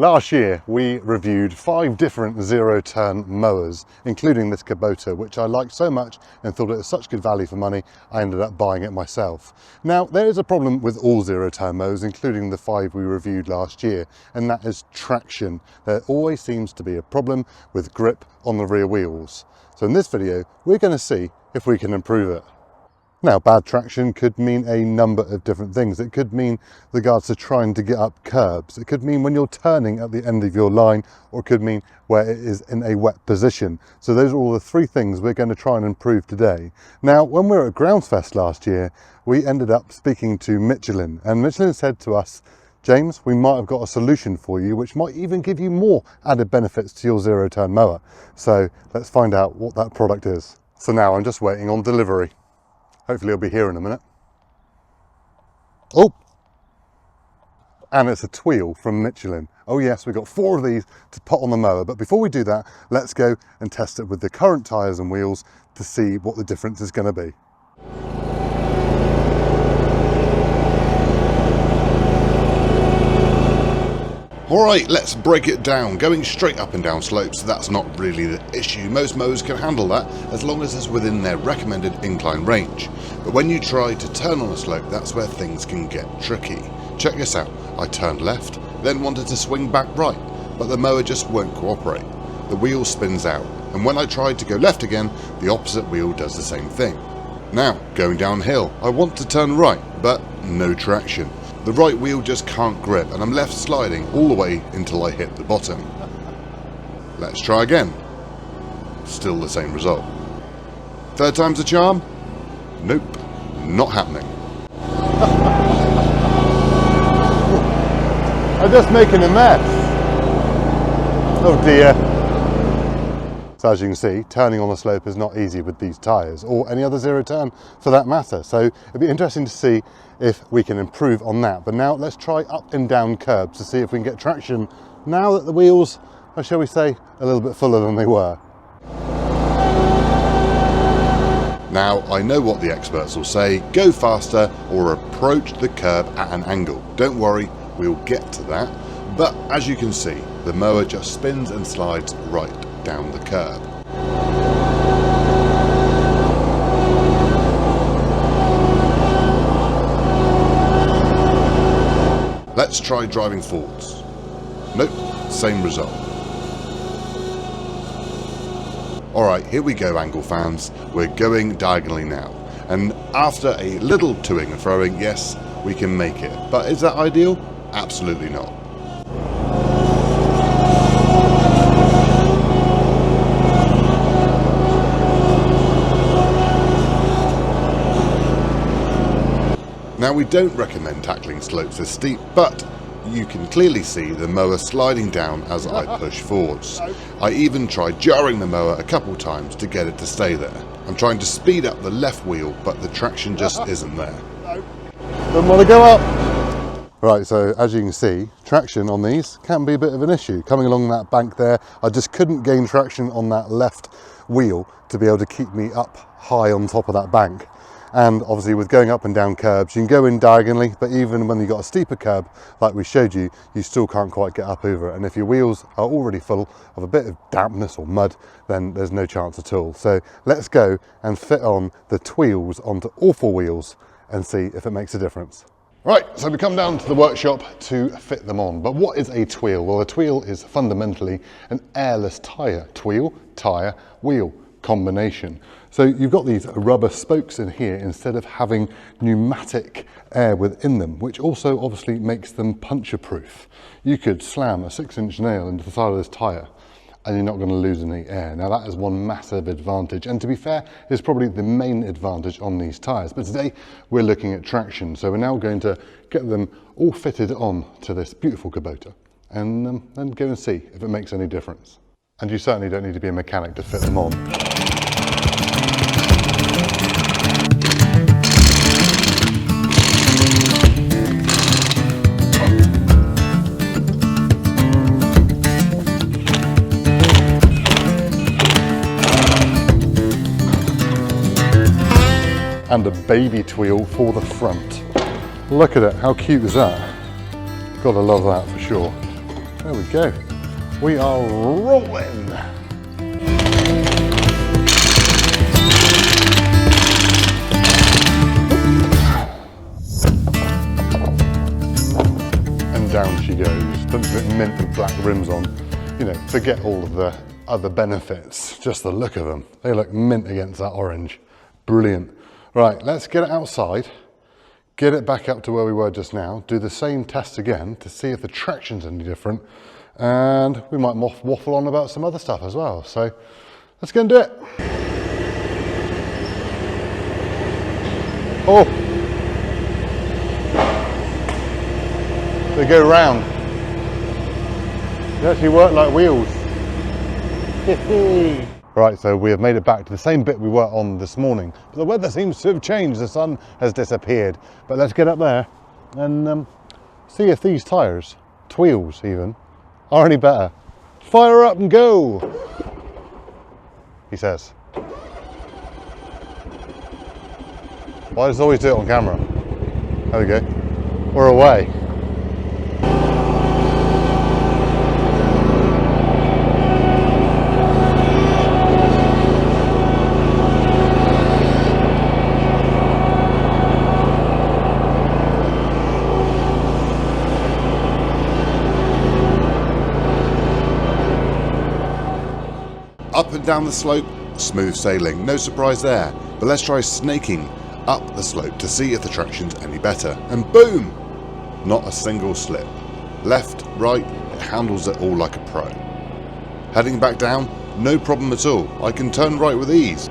Last year we reviewed 5 different zero-turn mowers, including this Kubota, which I liked so much and thought it was such good value for money I ended up buying it myself. Now there is a problem with all zero-turn mowers, including the 5 we reviewed last year, and that is traction. There always seems to be a problem with grip on the rear wheels. So in this video we're going to see if we can improve it. Now, bad traction could mean a number of different things. It could mean regards to trying to get up curbs. It could mean when you're turning at the end of your line, or it could mean where it is in a wet position. So those are all the 3 things we're going to try and improve today. Now, when we were at Groundsfest last year, we ended up speaking to Michelin, and Michelin said to us, James, we might have got a solution for you which might even give you more added benefits to your zero-turn mower. So let's find out what that product is. So now I'm just waiting on delivery. Hopefully he'll be here in a minute. Oh, and it's a Tweels from Michelin. Oh yes, we've got 4 of these to put on the mower. But before we do that, let's go and test it with the current tyres and wheels to see what the difference is going to be. Alright, let's break it down. Going straight up and down slopes, that's not really the issue. Most mowers can handle that as long as it's within their recommended incline range. But when you try to turn on a slope, that's where things can get tricky. Check this out. I turned left, then wanted to swing back right, but the mower just won't cooperate. The wheel spins out, and when I tried to go left again, the opposite wheel does the same thing. Now, going downhill, I want to turn right, but no traction. The right wheel just can't grip and I'm left sliding all the way until I hit the bottom. Let's try again. Still the same result. 3rd time's a charm? Nope, not happening. I'm just making a mess. Oh dear. So as you can see, turning on a slope is not easy with these tyres, or any other zero-turn for that matter. So it'd be interesting to see if we can improve on that. But now let's try up and down curbs to see if we can get traction now that the wheels are, shall we say, a little bit fuller than they were. Now, I know what the experts will say, go faster or approach the curb at an angle. Don't worry, we'll get to that. But as you can see, the mower just spins and slides right down the curb. Let's try driving forwards. Nope, same result. Alright, here we go, angle fans. We're going diagonally now. And after a little toing and throwing, yes, we can make it. But is that ideal? Absolutely not. Now, we don't recommend tackling slopes this steep, but you can clearly see the mower sliding down as I push forwards. I even tried jarring the mower a couple times to get it to stay there. I'm trying to speed up the left wheel, but the traction just isn't there. Don't want to go up. Right, so as you can see, traction on these can be a bit of an issue. Coming along that bank there, I just couldn't gain traction on that left wheel to be able to keep me up high on top of that bank. And obviously with going up and down curbs, you can go in diagonally, but even when you've got a steeper curb, like we showed you, you still can't quite get up over it. And if your wheels are already full of a bit of dampness or mud, then there's no chance at all. So let's go and fit on the Tweels onto all 4 wheels and see if it makes a difference. Right, so we come down to the workshop to fit them on. But what is a Tweel? Well, a Tweel is fundamentally an airless tyre. Tweel, tyre, wheel combination. So you've got these rubber spokes in here instead of having pneumatic air within them, which also obviously makes them puncture proof. You could slam a 6-inch nail into the side of this tyre and you're not going to lose any air. Now that is one massive advantage, and to be fair, it's probably the main advantage on these tyres. But today we're looking at traction, so we're now going to get them all fitted on to this beautiful Kubota and then go and see if it makes any difference. And you certainly don't need to be a mechanic to fit them on. And a baby Tweel for the front. Look at it, how cute is that? Gotta love that for sure. There we go. We are rolling. And down she goes. Looks a bit mint with black rims on. You know, forget all of the other benefits, just the look of them. They look mint against that orange. Brilliant. Right, let's get it outside, get it back up to where we were just now, do the same test again to see if the traction's any different, and we might waffle on about some other stuff as well. So let's go and do it. Oh, they go round. They actually work like wheels. Right, so we have made it back to the same bit we were on this morning, but the weather seems to have changed. The sun has disappeared. But let's get up there and see if these tyres, Tweels even, are any better. Fire up and go, he says. Why does it always do it on camera? There we go. We're away. Up and down the slope, smooth sailing, no surprise there. But let's try snaking up the slope to see if the traction's any better. And boom! Not a single slip. Left, right, it handles it all like a pro. Heading back down, no problem at all. I can turn right with ease.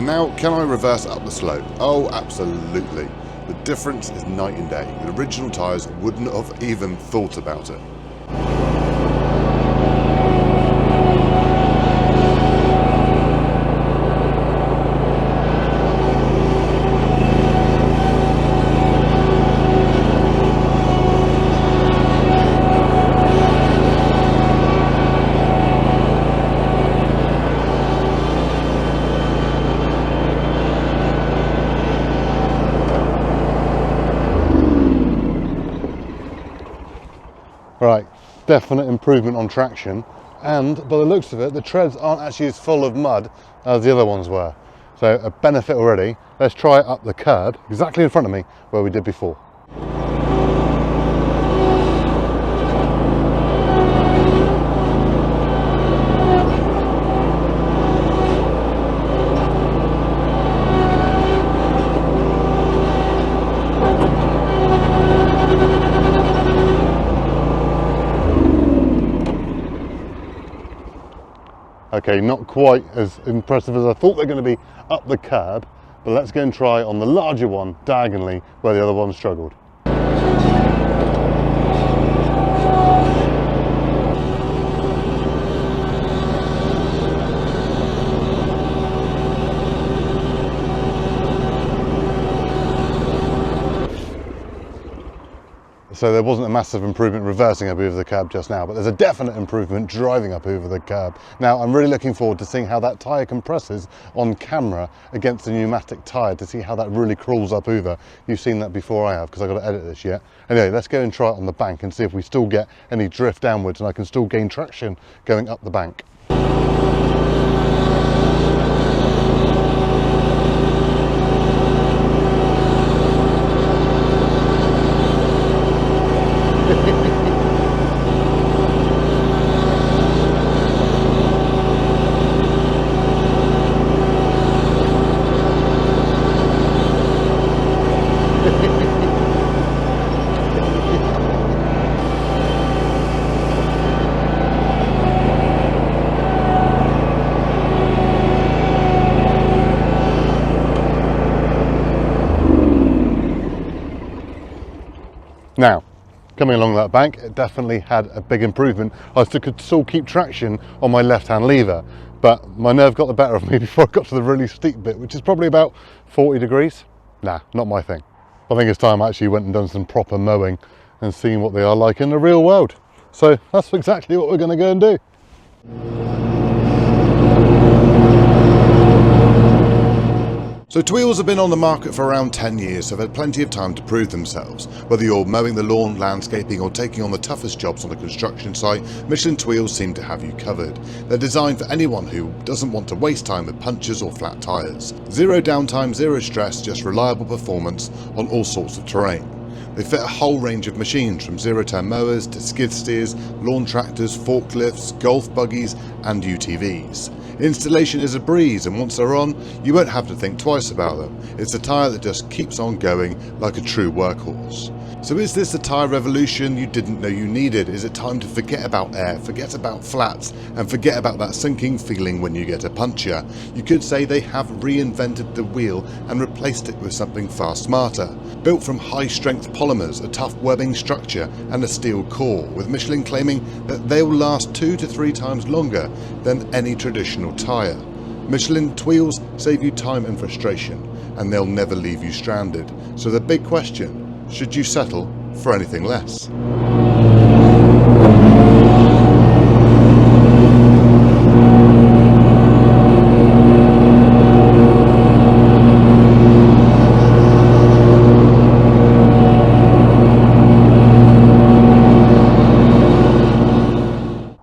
Now, can I reverse up the slope? Oh, absolutely. The difference is night and day. The original tyres wouldn't have even thought about it. Right, definite improvement on traction, and by the looks of it, the treads aren't actually as full of mud as the other ones were. So a benefit already. Let's try it up the curb, exactly in front of me, where we did before. Okay, not quite as impressive as I thought they're going to be up the curb, but let's go and try on the larger one diagonally where the other one struggled. So there wasn't a massive improvement reversing up over the curb just now, but there's a definite improvement driving up over the curb. Now I'm really looking forward to seeing how that tyre compresses on camera against the pneumatic tyre, to see how that really crawls up over. You've seen that before I have, because I've got to edit this yet. Anyway, let's go and try it on the bank and see if we still get any drift downwards and I can still gain traction going up the bank. Now, coming along that bank, it definitely had a big improvement. I could still keep traction on my left-hand lever, but my nerve got the better of me before I got to the really steep bit, which is probably about 40 degrees. Nah, not my thing. I think it's time I actually went and done some proper mowing and seen what they are like in the real world. So that's exactly what we're going to go and do. So Tweels have been on the market for around 10 years, so they've had plenty of time to prove themselves. Whether you're mowing the lawn, landscaping or taking on the toughest jobs on a construction site, Michelin Tweels seem to have you covered. They're designed for anyone who doesn't want to waste time with punctures or flat tyres. Zero downtime, zero stress, just reliable performance on all sorts of terrain. They fit a whole range of machines, from zero-turn mowers to skid steers, lawn tractors, forklifts, golf buggies and UTVs. Installation is a breeze, and once they're on, you won't have to think twice about them. It's a tyre that just keeps on going like a true workhorse. So is this the tyre revolution you didn't know you needed? Is it time to forget about air, forget about flats, and forget about that sinking feeling when you get a puncture? You could say they have reinvented the wheel and replaced it with something far smarter. Built from high-strength polymers, a tough webbing structure and a steel core, with Michelin claiming that they will last 2 to 3 times longer than any traditional tyre. Michelin Tweels save you time and frustration, and they'll never leave you stranded. So the big question: should you settle for anything less?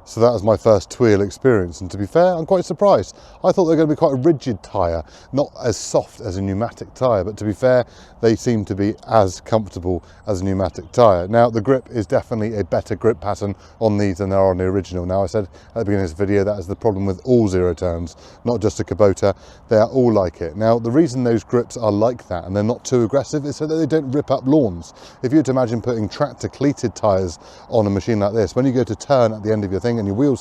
So that was my first Tweel experience, and to be fair, I'm quite surprised. I thought they were going to be quite a rigid tyre, not as soft as a pneumatic tyre, but to be fair, they seem to be as comfortable as a pneumatic tyre. Now, the grip is definitely a better grip pattern on these than there are on the original. Now, I said at the beginning of this video, that is the problem with all zero turns, not just a Kubota. They are all like it. Now, the reason those grips are like that and they're not too aggressive is so that they don't rip up lawns. If you were to imagine putting tractor cleated tyres on a machine like this, when you go to turn at the end of your thing and your wheel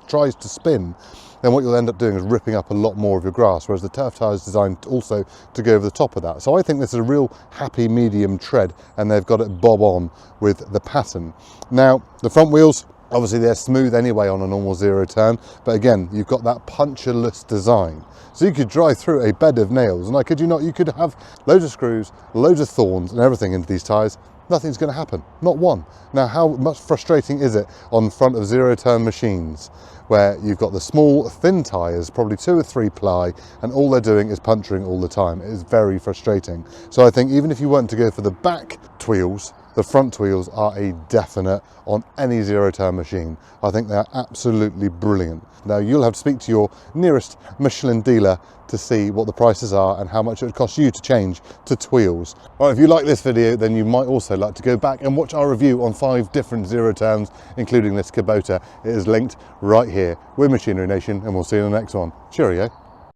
tries to spin, then what you'll end up doing is ripping up a lot more of your grass, whereas the turf tyre is designed also to go over the top of that. So I think this is a real happy medium tread, and they've got it bob on with the pattern. Now, the front wheels, obviously they're smooth anyway on a normal zero turn, but again, you've got that punctureless design. So you could drive through a bed of nails, and I kid you not, you could have loads of screws, loads of thorns and everything into these tyres. Nothing's going to happen, not one. Now, how much frustrating is it on front of zero turn machines where you've got the small thin tyres, probably 2 or 3 ply, and all they're doing is puncturing all the time? It is very frustrating. So I think even if you weren't to go for the back Tweels, the front Tweels are a definite on any zero turn machine. I think they're absolutely brilliant. Now, you'll have to speak to your nearest Michelin dealer to see what the prices are and how much it would cost you to change to Tweels. All right, if you like this video, then you might also like to go back and watch our review on 5 different zero turns, including this Kubota. It is linked right here. We're Machinery Nation, and we'll see you in the next one. Cheerio.